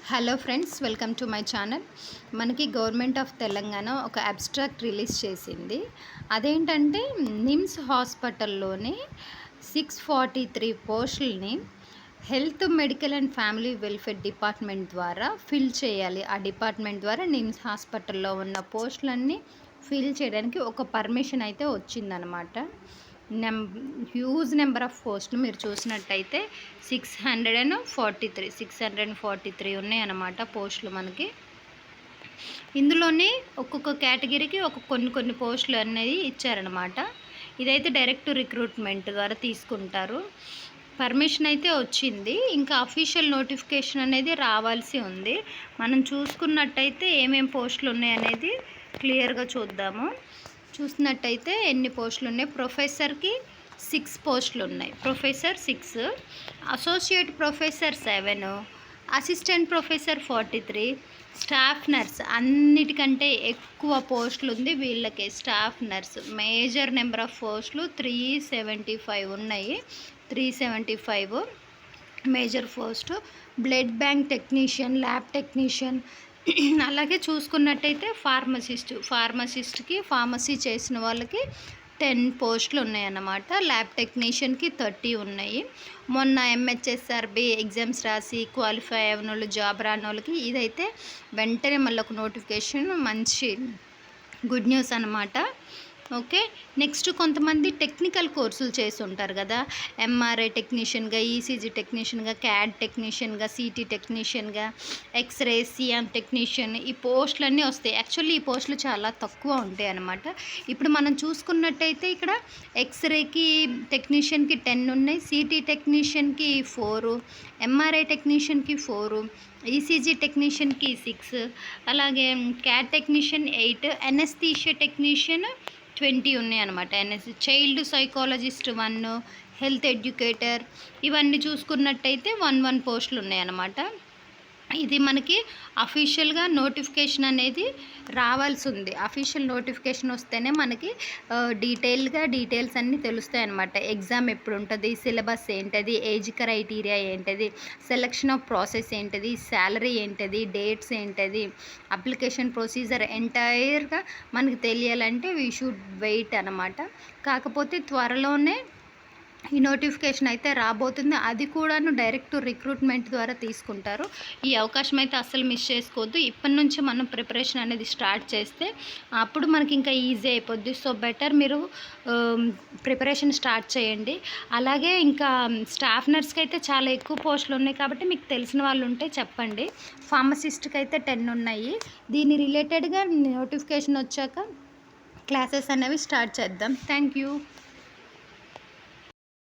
Hello friends, welcome to my channel. మనకి government of Telangana ఒక abstract release చేసింది. అదేంటంటే నిమ్స్ హాస్పిటల్లోనే 643 పోస్టుల్ని health, medical and family welfare department ద్వారా ఫిల్ చేయాలి. ఆ డిపార్ట్మెంట్ ద్వారా నిమ్స్ హాస్పిటల్లో ఉన్న పోస్టులన్నీ ఫిల్ చేయడానికి ఒక పర్మిషన్ అయితే వచ్చిందనమాట. హ్యూజ్ నెంబర్ ఆఫ్ పోస్టులు మీరు చూసినట్టయితే 643 ఉన్నాయన్నమాట పోస్టులు మనకి. ఇందులోనే ఒక్కొక్క కేటగిరీకి కొన్ని పోస్టులు అనేది ఇచ్చారనమాట. ఇదైతే డైరెక్ట్ రిక్రూట్మెంట్ ద్వారా తీసుకుంటారు. పర్మిషన్ అయితే వచ్చింది, ఇంకా అఫీషియల్ నోటిఫికేషన్ అనేది రావాల్సి ఉంది. మనం చూసుకున్నట్టయితే ఏమేం పోస్టులు ఉన్నాయనేది క్లియర్గా చూద్దాము. చూసినట్టయితే ఎన్ని పోస్టులు ఉన్నాయి. ప్రొఫెసర్కి 6 పోస్టులు ఉన్నాయి. Professor 6, associate professor 7, assistant professor 43, staff nurse అన్నిటికంటే ఎక్కువ పోస్టులు ఉంది వీళ్ళకి. Staff nurse major number of పోస్టులు 375 ఉన్నాయి. 375 major post. Blood bank technician, lab technician, అలాగే చూసుకున్నట్టయితే ఫార్మసిస్ట్కి ఫార్మసీ చేసిన వాళ్ళకి 10 పోస్టులు ఉన్నాయన్నమాట. ల్యాబ్ టెక్నీషియన్కి 30 ఉన్నాయి. మొన్న ఎంహెచ్ఎస్ఆర్బి ఎగ్జామ్స్ రాసి క్వాలిఫై అయిన వాళ్ళు, జాబ్ రాని వాళ్ళకి ఇదైతే వెంటనే మళ్ళీ ఒక నోటిఫికేషన్, మంచి గుడ్ న్యూస్ అనమాట. ఓకే, నెక్స్ట్ కొంతమంది టెక్నికల్ కోర్సులు చేసి ఉంటారు కదా, ఎంఆర్ఐ టెక్నీషియన్గా, ఈసీజీ టెక్నీషియన్గా, క్యాడ్ టెక్నీషియన్గా, సిటీ టెక్నీషియన్గా, ఎక్స్రే, సిఎం టెక్నీషియన్, ఈ పోస్టులన్నీ వస్తాయి. యాక్చువల్లీ ఈ పోస్టులు చాలా తక్కువ ఉంటాయి అన్నమాట. ఇప్పుడు మనం చూసుకున్నట్టయితే ఇక్కడ ఎక్స్రేకి టెక్నీషియన్కి 10 ఉన్నాయి, సిటీ టెక్నీషియన్కి 4, ఎంఆర్ఐ టెక్నీషియన్కి 4, ఈసీజీ టెక్నీషియన్కి 6, అలాగే క్యాడ్ టెక్నీషియన్ 8, ఎనస్థీషియా టెక్నీషియన్ 20 ఉన్నాయి అనమాట. చైల్డ్ సైకాలజిస్ట్ 1, హెల్త్ ఎడ్యుకేటర్, ఇవన్నీ చూసుకున్నట్టయితే 1 పోస్టులు ఉన్నాయన్నమాట. ఇది మనకి అఫీషియల్గా నోటిఫికేషన్ అనేది రావాల్సి ఉంది. అఫీషియల్ నోటిఫికేషన్ వస్తేనే మనకి డీటెయిల్స్ అన్నీ తెలుస్తాయి అన్నమాట. ఎగ్జామ్ ఎప్పుడు ఉంటుంది, సిలబస్ ఏంటది, ఏజ్ క్రైటీరియా ఏంటది, సెలక్షన్ ఆఫ్ ప్రాసెస్ ఏంటది, శాలరీ ఏంటది, డేట్స్ ఏంటది, అప్లికేషన్ ప్రొసీజర్ ఎంటైర్గా మనకి తెలియాలంటే వీ షుడ్ వెయిట్ అన్నమాట. కాకపోతే త్వరలోనే ఈ నోటిఫికేషన్ అయితే రాబోతుంది. అది కూడాను డైరెక్ట్ రిక్రూట్మెంట్ ద్వారా తీసుకుంటారు. ఈ అవకాశం అయితే అస్సలు మిస్ చేసుకోవద్దు. ఇప్పటి నుంచి మనం ప్రిపరేషన్ అనేది స్టార్ట్ చేస్తే అప్పుడు మనకి ఇంకా ఈజీ అయిపోద్ది. సో బెటర్ మీరు ప్రిపరేషన్ స్టార్ట్ చేయండి. అలాగే ఇంకా స్టాఫ్ నర్స్కి అయితే చాలా ఎక్కువ పోస్టులు ఉన్నాయి కాబట్టి మీకు తెలిసిన వాళ్ళు ఉంటే చెప్పండి. ఫార్మసిస్ట్కి అయితే 10 ఉన్నాయి. దీని రిలేటెడ్గా నోటిఫికేషన్ వచ్చాక క్లాసెస్ అనేవి స్టార్ట్ చేద్దాం. Thank you.